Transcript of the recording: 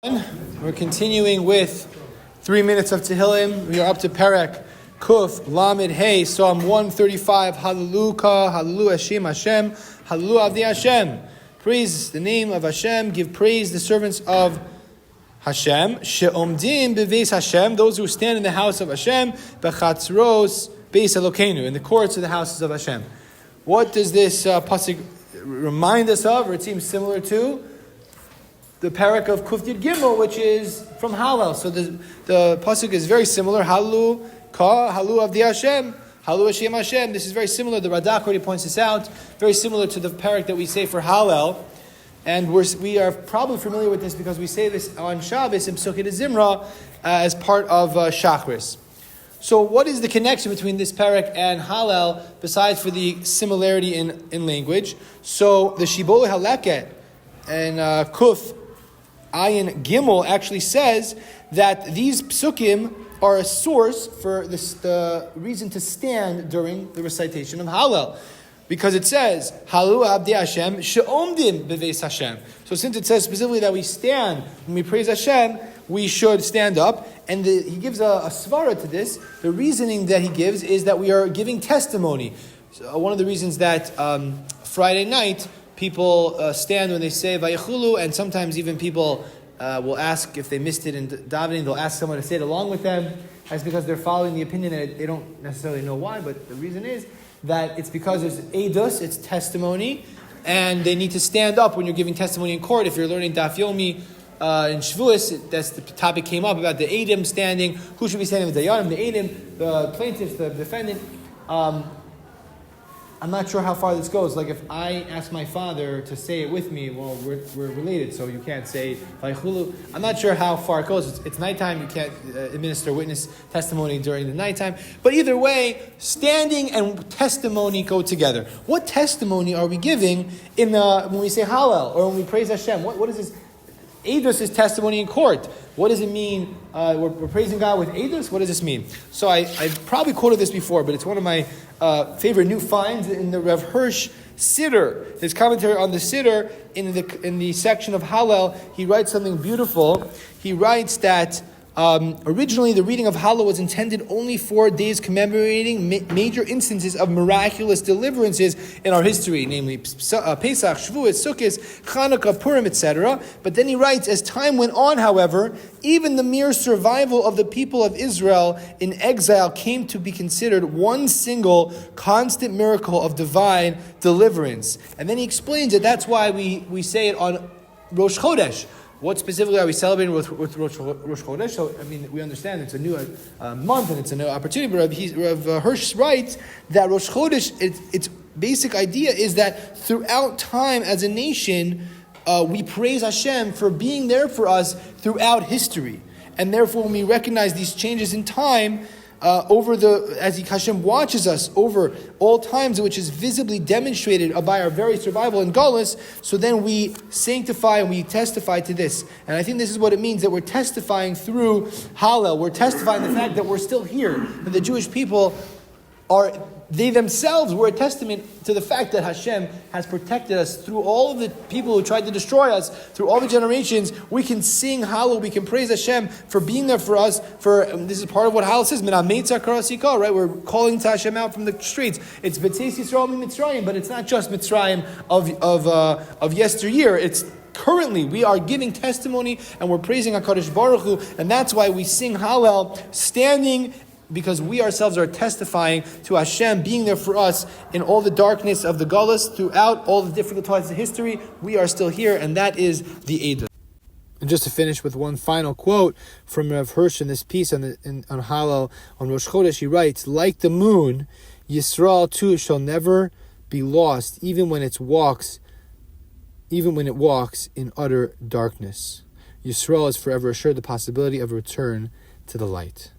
We're continuing with 3 minutes of Tehillim. We are up to Perek, Kuf, Lamed, Hey, Psalm 135. Hallelu, Hallelu Hashem, Hashem, Hallelu Avdi Hashem. Praise the name of Hashem. Give praise the servants of Hashem. She'omdim beveis Hashem. Those who stand in the house of Hashem. Bechatzros beis Elokeinu. In the courts of the houses of Hashem. What does this pasuk remind us of, or it seems similar to? The Perek of Kuf Yud Gimel, which is from Hallel. So the pasuk is very similar. Halu Avdi Hashem, Halu Hashem Hashem. This is very similar. The Radak already points this out. Very similar to the Perek that we say for Hallel. And we are probably familiar with this because we say this on Shabbos in Psukei de Zimra as part of Shachris. So what is the connection between this Perek and Hallel besides for the similarity in language? So the Shibbolei Haleket and Kuf Ayin Gimel actually says that these psukim are a source for the reason to stand during the recitation of Hallel. Because it says, Halu Abdi Hashem, She'omdim Beveis Hashem. So since it says specifically that we stand, when we praise Hashem, we should stand up. And he gives a svara to this. The reasoning that he gives is that we are giving testimony. So one of the reasons that Friday night, people stand when they say Vayechulu, and sometimes even people will ask if they missed it in davening, they'll ask someone to say it along with them. That's because they're following the opinion and they don't necessarily know why, but the reason is that it's because there's edus, it's testimony, and they need to stand up when you're giving testimony in court. If you're learning Daf Yomi in Shavuos, that's the topic came up about the Eidim standing. Who should be standing with the Dayanim, the Eidim, the plaintiff, the defendant. I'm not sure how far this goes. Like if I ask my father to say it with me, well, we're related, so you can't say Vaychulu. I'm not sure how far it goes. It's nighttime. You can't administer witness testimony during the nighttime. But either way, standing and testimony go together. What testimony are we giving when we say Hallel or when we praise Hashem? What is this? Eidos is testimony in court. What does it mean? We're praising God with Eidos? What does this mean? So I probably quoted this before, but it's one of my favorite new finds in the Rav Hirsch Siddur. His commentary on the Siddur in the section of Hallel, he writes something beautiful. He writes that originally the reading of Hallel was intended only for days commemorating major instances of miraculous deliverances in our history, namely Pesach, Shavuos, Sukkot, Chanukah, Purim, etc. But then he writes, as time went on, however, even the mere survival of the people of Israel in exile came to be considered one single constant miracle of divine deliverance. And then he explains that that's why we say it on Rosh Chodesh. What specifically are we celebrating with Rosh Chodesh? So, we understand it's a new month and it's a new opportunity, but Rav Hirsch writes that Rosh Chodesh, its basic idea is that throughout time as a nation, we praise Hashem for being there for us throughout history. And therefore, when we recognize these changes in time, as Hashem watches us over all times, which is visibly demonstrated by our very survival in Galus, so then we sanctify and we testify to this. And I think this is what it means, that we're testifying through Hallel. We're testifying the fact that we're still here. That the Jewish people they themselves were a testament to the fact that Hashem has protected us through all of the people who tried to destroy us, through all the generations. We can sing Hallel, we can praise Hashem for being there for us. This is part of what Hallel says, right? We're calling to Hashem out from the streets. It's B'tzeis Yisrael Mitzrayim, but it's not just Mitzrayim of yesteryear. It's currently, we are giving testimony and we're praising HaKadosh Baruch Hu, and that's why we sing Hallel, standing, because we ourselves are testifying to Hashem being there for us in all the darkness of the Galus, throughout all the difficult times of history. We are still here, and that is the Eidah. And just to finish with one final quote from Rav Hirsch in this piece on Hallel, on Rosh Chodesh, he writes, like the moon, Yisrael too shall never be lost, even when it walks in utter darkness. Yisrael is forever assured the possibility of a return to the light.